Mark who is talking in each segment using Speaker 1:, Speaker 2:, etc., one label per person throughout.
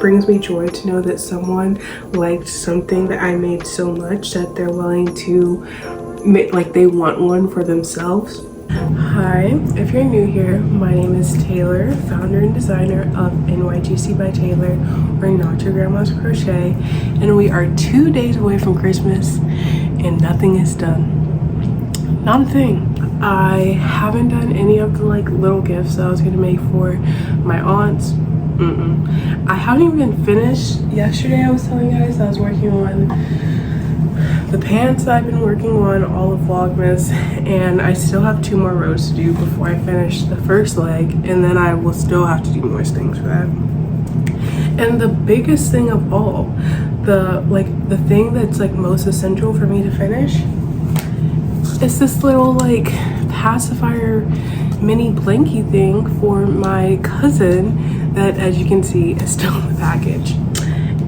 Speaker 1: Brings me joy to know that someone liked something that I made so much that they're willing to make, like they want one for themselves. Hi, if you're new here, my name is Taylor, founder and designer of NYGC by Taylor, or Not Your Grandma's Crochet, and we are 2 days away from Christmas and nothing is done. Not a thing. I haven't done any of the like little gifts that I was gonna make for my aunts. I haven't even finished. Yesterday I was telling you guys I was working on the pants that I've been working on all of Vlogmas, and I still have 2 more rows to do before I finish the first leg, and then I will still have to do more things for that. And the biggest thing of all, the thing that's like most essential for me to finish is this little like pacifier mini blankie thing for my cousin that, as you can see, is still in the package.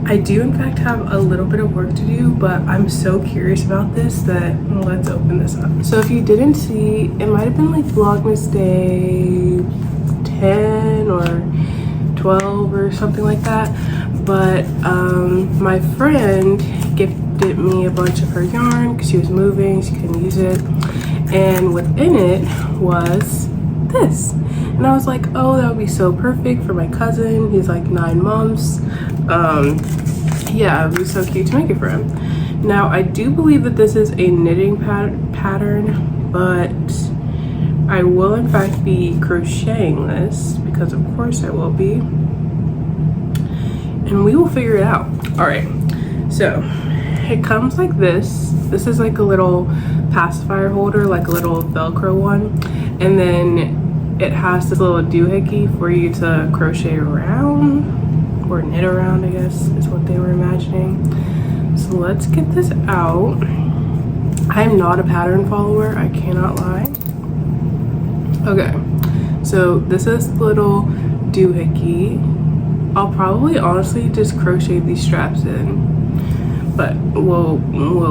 Speaker 1: I do in fact have a little bit of work to do, but I'm so curious about this that let's open this up. So if you didn't see, it might have been like Vlogmas day 10 or 12 or something like that, but my friend gifted me a bunch of her yarn because she was moving, she couldn't use it, and within it was this. And I was like, oh, that would be so perfect for my cousin. He's like 9 months. Yeah, it would be so cute to make it for him. Now, I do believe that this is a knitting pattern, but I will in fact be crocheting this because of course I will be. And we will figure it out. All right, so it comes like this. This is like a little pacifier holder, like a little Velcro one. And then it has this little doohickey for you to crochet around, or knit around, I guess is what they were imagining. So let's get this out. I am not a pattern follower, I cannot lie. Okay, so this is the little doohickey. I'll probably honestly just crochet these straps in, but we'll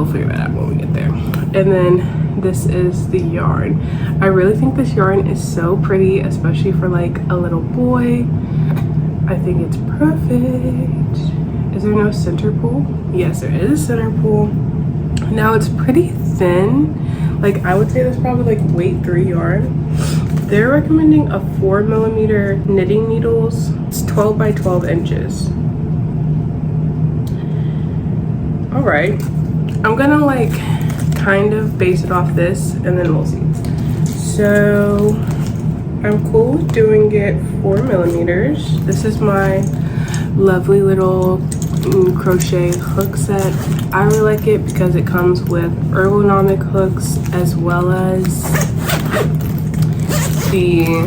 Speaker 1: figure that out when we get there. And then this is the yarn. I really think this yarn is so pretty, especially for like a little boy. I think it's perfect. Is there no center pull? Yes, there is a center pull. Now it's pretty thin. Like I would say that's probably like weight 3 yarn. They're recommending a 4mm knitting needles. It's 12 by 12 inches. All right, I'm gonna like kind of base it off this and then we'll see. So I'm cool with doing it 4mm. This is my lovely little crochet hook set. I really like it because it comes with ergonomic hooks as well as the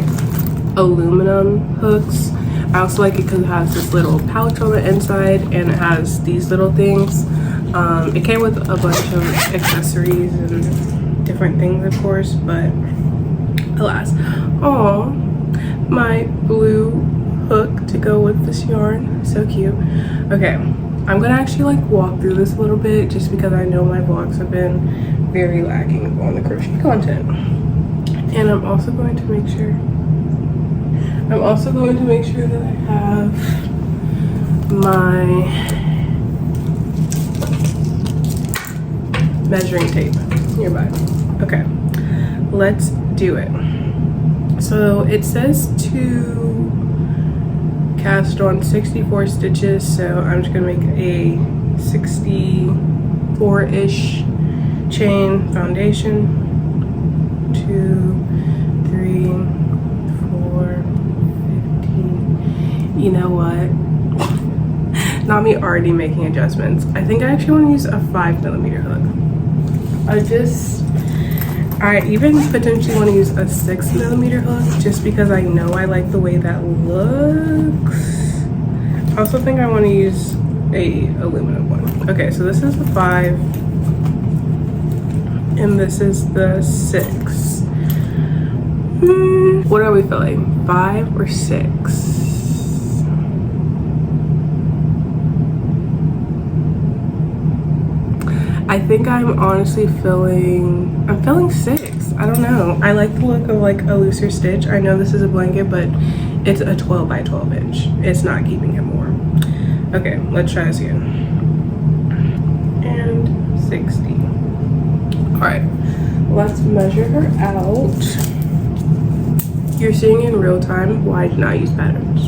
Speaker 1: aluminum hooks. I also like it because it has this little pouch on the inside and it has these little things. It came with a bunch of accessories and different things, of course, but alas. Oh, my blue hook to go with this yarn, so cute. Okay, I'm gonna actually like walk through this a little bit just because I know my vlogs have been very lacking on the crochet content. And I'm also going to make sure that I have my measuring tape nearby. Okay, let's do it. So it says to cast on 64 stitches, so I'm just gonna make a 64-ish chain foundation. 2, 3, 4, 15. You know what? Not me already making adjustments. I think I actually want to use a 5mm hook. I even potentially want to use a 6mm hook just because I know I like the way that looks. I also think I want to use a aluminum one. Okay, so this is the 5 and this is the 6. What are we feeling? 5 or 6? I think I'm honestly feeling 6. I don't know. I like the look of like a looser stitch. I know this is a blanket, but it's a 12 by 12 inch. It's not keeping him warm. Okay, let's try this again. And 60. All right, let's measure her out. You're seeing in real time why I do not use patterns.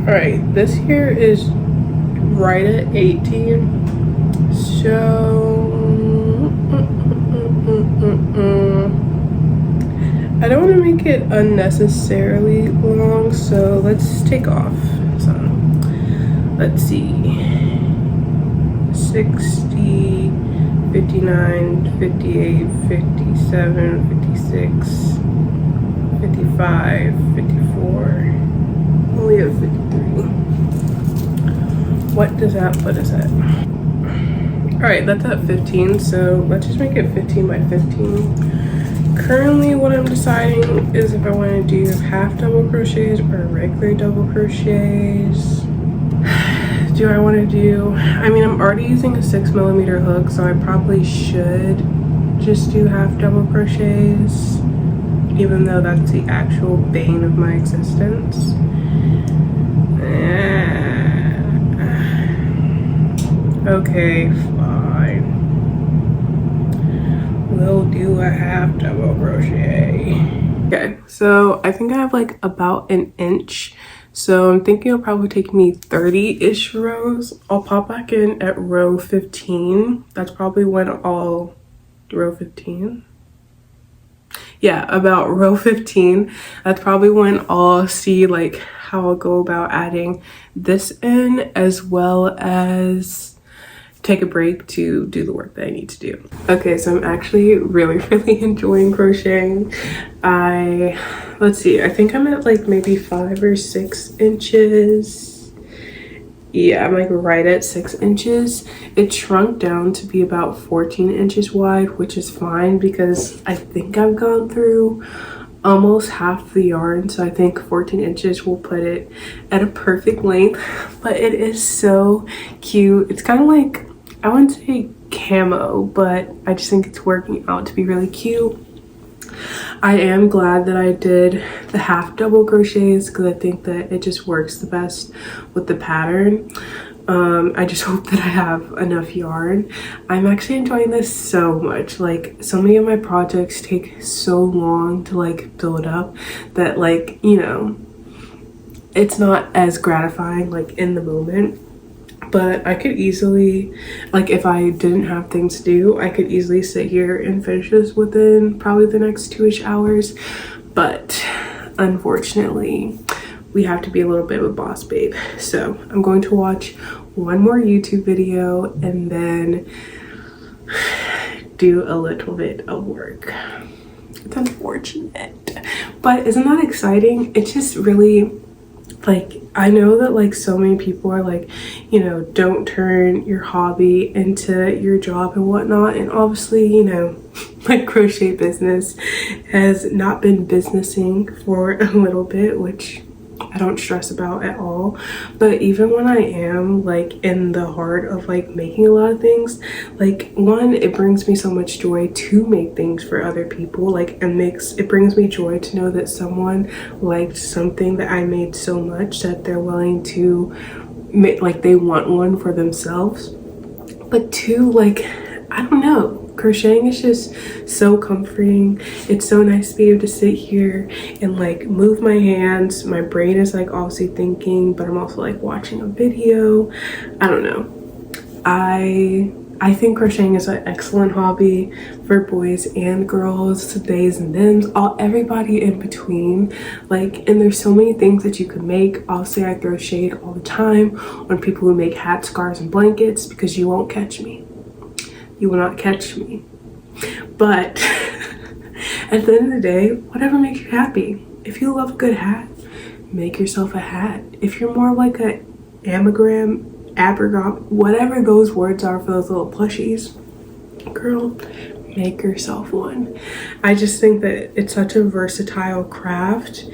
Speaker 1: All right, this here is right at 18. So I don't want to make it unnecessarily long, so let's take off some. Let's see, 60, 59, 58, 57, 56, 55, 54. We have 53. What does that put us at? All right, that's at 15, so let's just make it 15 by 15. Currently what I'm deciding is if I want to do half double crochets or regular double crochets. Do I want to do, I mean, I'm already using a 6mm hook, so I probably should just do half double crochets, even though that's the actual bane of my existence. Okay, fine. We'll do a half double crochet. Okay, so I think I have like about an inch. So I'm thinking it'll probably take me 30-ish rows. I'll pop back in at row 15. That's probably when I'll, row 15? Yeah, about row 15. That's probably when I'll see like how I'll go about adding this in, as well as take a break to do the work that I need to do. Okay, so I'm actually really enjoying crocheting. Let's see, I think I'm at like maybe 5 or 6 inches. Yeah, I'm like right at 6 inches. It shrunk down to be about 14 inches wide, which is fine because I think I've gone through almost half the yarn, so I think 14 inches will put it at a perfect length. But it is so cute. It's kind of like, I wouldn't say camo, but I just think it's working out to be really cute. I am glad that I did the half double crochets because I think that it just works the best with the pattern. I just hope that I have enough yarn. I'm actually enjoying this so much. Like, so many of my projects take so long to like build up that, like, you know, it's not as gratifying like in the moment. But I could easily, like, if I didn't have things to do, I could easily sit here and finish this within probably the next 2-ish hours. But unfortunately, we have to be a little bit of a boss babe. So I'm going to watch one more YouTube video and then do a little bit of work. It's unfortunate, but isn't that exciting? It's just really, like, I know that like so many people are like, you know, don't turn your hobby into your job and whatnot. And obviously, you know, my crochet business has not been businessing for a little bit, which I don't stress about at all. But even when I am like in the heart of like making a lot of things, like, one, it brings me so much joy to make things for other people. Like, it brings me joy to know that someone liked something that I made so much that they're willing to make, like, they want one for themselves. But two, like, I don't know, crocheting is just so comforting. It's so nice to be able to sit here and like move my hands. My brain is like obviously thinking, but I'm also like watching a video. I don't know. I think crocheting is an excellent hobby for boys and girls, theys and thems, everybody in between. Like, and there's so many things that you could make. Obviously, I throw shade all the time on people who make hats, scarves, and blankets because you won't catch me. You will not catch me. But at the end of the day, whatever makes you happy. If you love a good hat, make yourself a hat. If you're more like a amagram, whatever those words are for those little plushies, girl, make yourself one. I just think that it's such a versatile craft.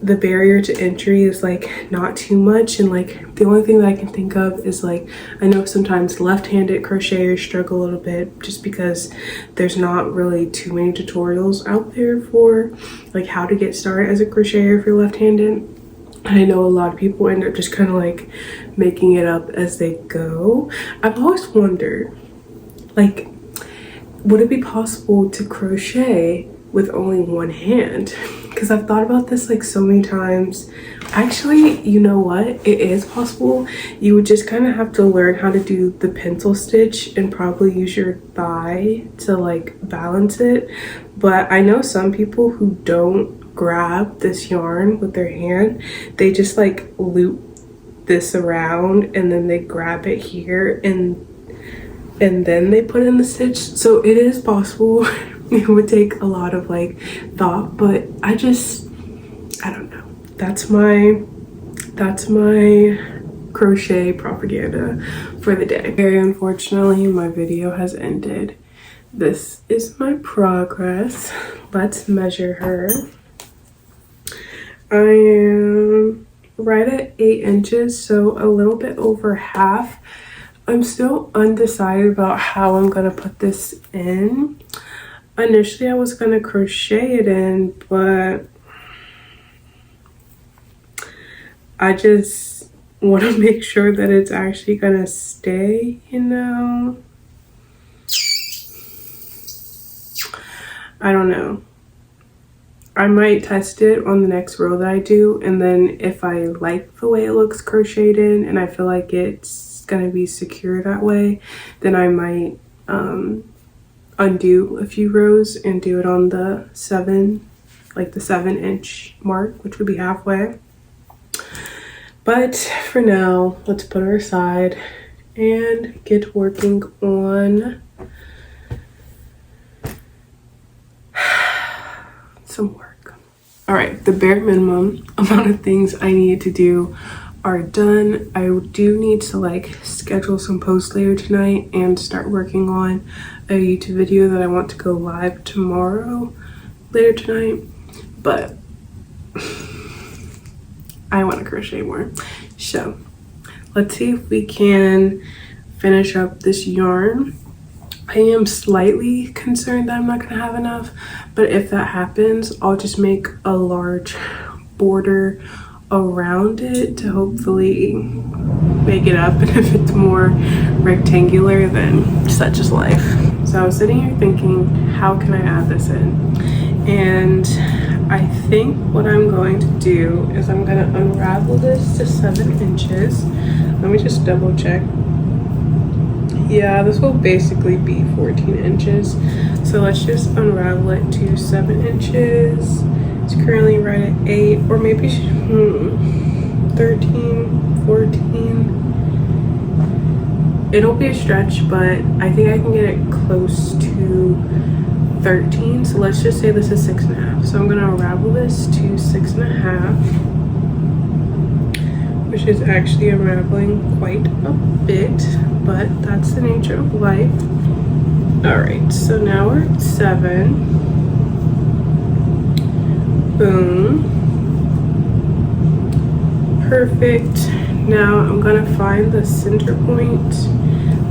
Speaker 1: the barrier to entry is like not too much, and like the only thing that I can think of is like, I know sometimes left-handed crocheters struggle a little bit just because there's not really too many tutorials out there for like how to get started as a crocheter if you're left-handed. I know a lot of people end up just kind of like making it up as they go. I've always wondered, like, would it be possible to crochet with only one hand? Because I've thought about this like so many times. Actually, you know what? It is possible. You would just kind of have to learn how to do the pencil stitch and probably use your thigh to like balance it. But I know some people who don't grab this yarn with their hand. They just like loop this around and then they grab it here and then they put in the stitch. So it is possible. It would take a lot of like thought, but I don't know. That's my crochet propaganda for the day. Very unfortunately, my video has ended. This is my progress. Let's measure her. I am right at 8 inches, so a little bit over half. I'm still undecided about how I'm gonna put this in. Initially, I was gonna crochet it in, but I just want to make sure that it's actually gonna stay, you know? I don't know. I might test it on the next row that I do, and then if I like the way it looks crocheted in and I feel like it's gonna be secure that way, then I might undo a few rows and do it on the 7-inch mark, which would be halfway. But for now, let's put her aside and get working on some work. All right, the bare minimum amount of things I needed to do are done. I do need to like schedule some posts later tonight and start working on a YouTube video that I want to go live tomorrow later tonight, but I want to crochet more. So let's see if we can finish up this yarn. I am slightly concerned that I'm not gonna have enough, but if that happens, I'll just make a large border around it to hopefully make it up. And if it's more rectangular, then such is life. So I was sitting here thinking, how can I add this in? And I think what I'm going to do is I'm gonna unravel this to 7 inches. Let me just double check. Yeah, this will basically be 14 inches. So let's just unravel it to 7 inches. It's currently right at 8, or maybe 13, 14. It'll be a stretch, but I think I can get it close to 13. So let's just say this is 6.5. So I'm gonna unravel this to 6.5, which is actually unraveling quite a bit, but that's the nature of life. All right, so now we're at 7. Boom. Perfect. Now I'm gonna find the center point,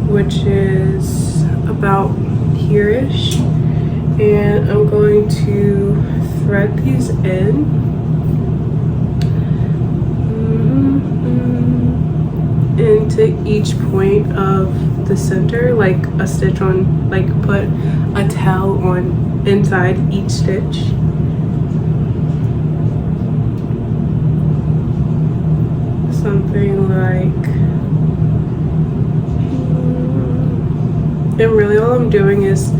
Speaker 1: which is about here-ish, and I'm going to thread these in. Into each point of the center, like a stitch on, like put a tail on inside each stitch. Something like, and really all I'm doing is,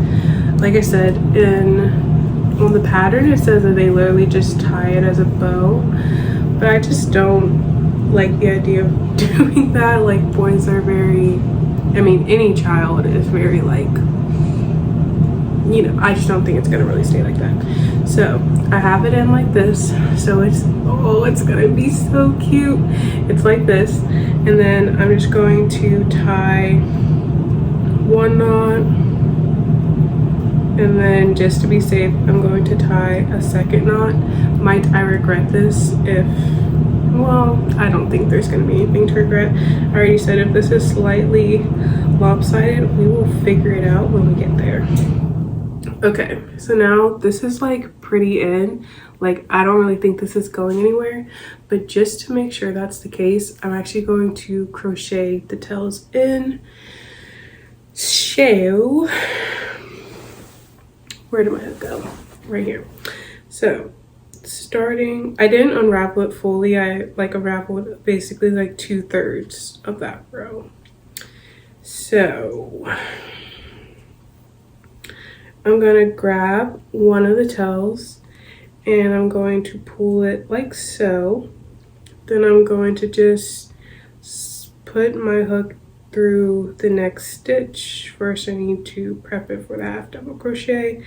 Speaker 1: like I said, on the pattern it says that they literally just tie it as a bow, but I just don't like the idea of doing that. Like, boys are very, I mean, any child is very like, you know, I just don't think it's gonna really stay like that. So I have it in like this, so it's, oh, it's gonna be so cute. It's like this, and then I'm just going to tie one knot And then just to be safe, I'm going to tie a second knot. Might I regret this if, well, I don't think there's going to be anything to regret. I already said if this is slightly lopsided, we will figure it out when we get there. Okay, so now this is like pretty in. Like, I don't really think this is going anywhere, but just to make sure that's the case, I'm actually going to crochet the tails in. So, where did my hook go? Right here. So, starting, I didn't unravel it fully. I like unraveled basically like 2/3 of that row. So, I'm gonna grab one of the tails and I'm going to pull it like so. Then I'm going to just put my hook through the next stitch. First I need to prep it for the half double crochet.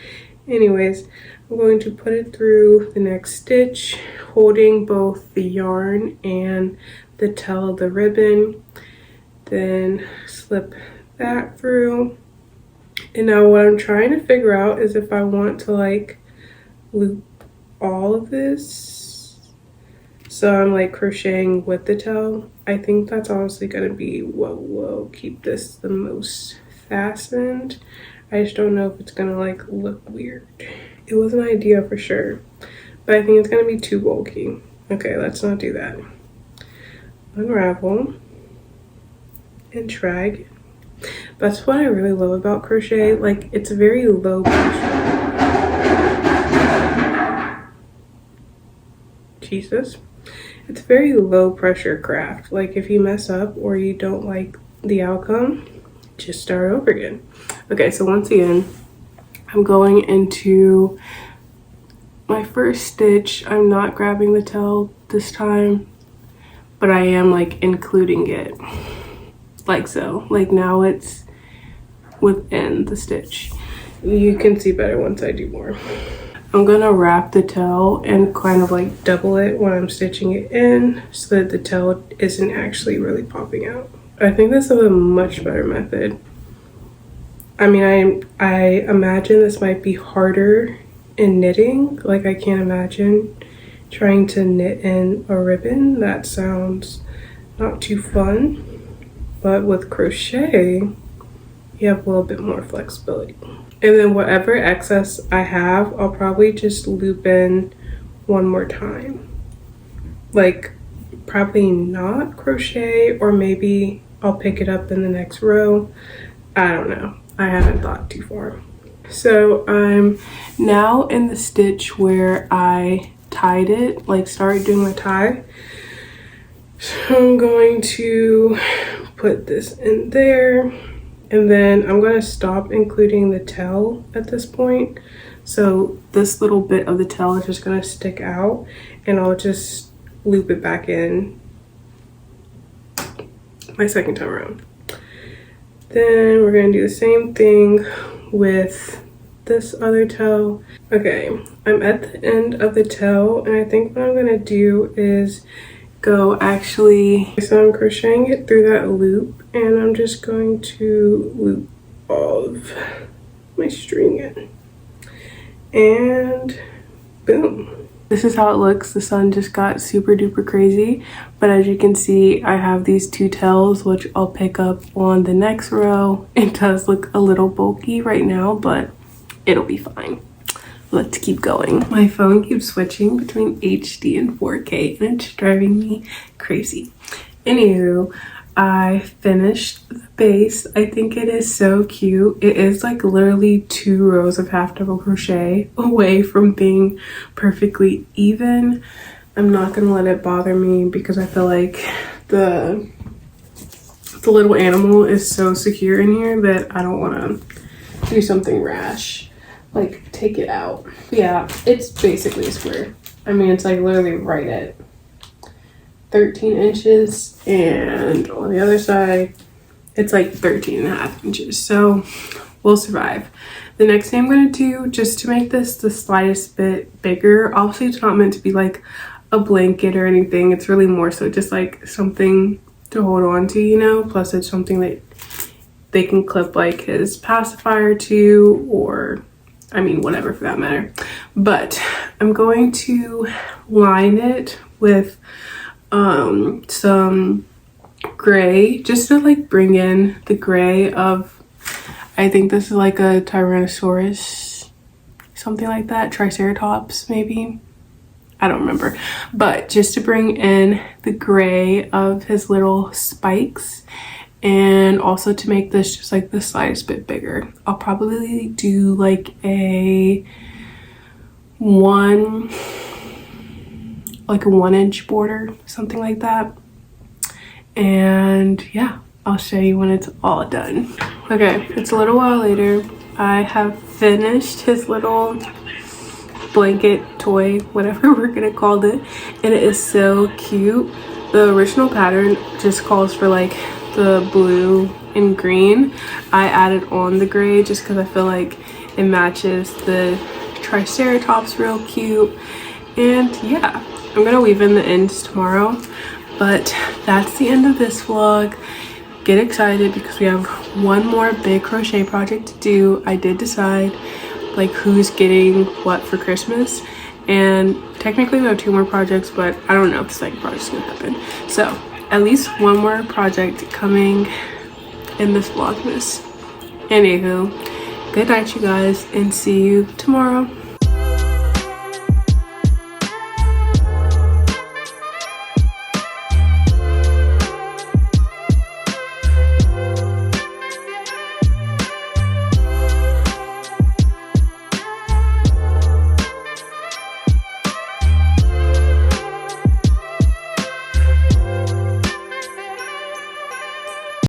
Speaker 1: Anyways, I'm going to put it through the next stitch, holding both the yarn and the tail of the ribbon. Then slip that through. And now what I'm trying to figure out is if I want to like loop all of this. So I'm like crocheting with the tail. I think that's honestly gonna be what will keep this the most fastened. I just don't know if it's gonna like look weird. It was an idea for sure, but I think it's gonna be too bulky. Okay, let's not do that. Unravel and try again. That's what I really love about crochet. Like, it's very low pressure. Jesus. It's very low pressure craft. Like, if you mess up or you don't like the outcome, just start over again. Okay, so once again, I'm going into my first stitch. I'm not grabbing the tail this time, but I am like including it like so. Like, now it's within the stitch. You can see better once I do more. I'm gonna wrap the tail and kind of like double it when I'm stitching it in so that the tail isn't actually really popping out. I think this is a much better method. I mean, I imagine this might be harder in knitting. Like, I can't imagine trying to knit in a ribbon. That sounds not too fun. But with crochet, you have a little bit more flexibility. And then whatever excess I have, I'll probably just loop in one more time. Like, probably not crochet, or maybe I'll pick it up in the next row. I don't know. I haven't thought too far. So I'm now in the stitch where I tied it, like started doing my tie. So I'm going to put this in there, and then I'm going to stop including the tail at this point. So this little bit of the tail is just going to stick out, and I'll just loop it back in my second time around. Then we're going to do the same thing with this other tail. Okay, I'm at the end of the tail, and I think what I'm going to do is go actually, so I'm crocheting it through that loop, and I'm just going to loop all of my string in, and boom. This is how it looks. The sun just got super duper crazy, but as you can see, I have these two tails, which I'll pick up on the next row. It does look a little bulky right now, but it'll be fine. Let's keep going. My phone keeps switching between HD and 4K, and it's driving me crazy. Anywho, I finished the base. I think it is so cute. It is like literally 2 rows of half double crochet away from being perfectly even. I'm not gonna let it bother me because I feel like the little animal is so secure in here that I don't want to do something rash, like take it out. Yeah, it's basically a square. I mean, it's like literally right at 13 inches, and on the other side it's like 13.5 inches, so we'll survive. The next thing I'm going to do, just to make this the slightest bit bigger, obviously it's not meant to be like a blanket or anything, it's really more so just like something to hold on to, you know, plus it's something that they can clip like his pacifier to, or I mean, whatever for that matter. But I'm going to line it with some gray, just to like bring in the gray of, I think this is like a Tyrannosaurus, something like that, Triceratops maybe, I don't remember, but just to bring in the gray of his little spikes, and also to make this just like the slightest bit bigger. I'll probably do like a 1-inch border, something like that. And yeah, I'll show you when it's all done. Okay, it's a little while later. I have finished his little blanket toy, whatever we're gonna call it, and it is so cute. The original pattern just calls for like the blue and green. I added on the gray just because I feel like it matches the Triceratops real cute. And yeah, I'm gonna weave in the ends tomorrow. But that's the end of this vlog. Get excited because we have one more big crochet project to do. I did decide like who's getting what for Christmas, and technically we have 2 more projects, but I don't know if the second project's gonna happen. So at least one more project coming in this Vlogmas. Anywho, good night you guys, and see you tomorrow.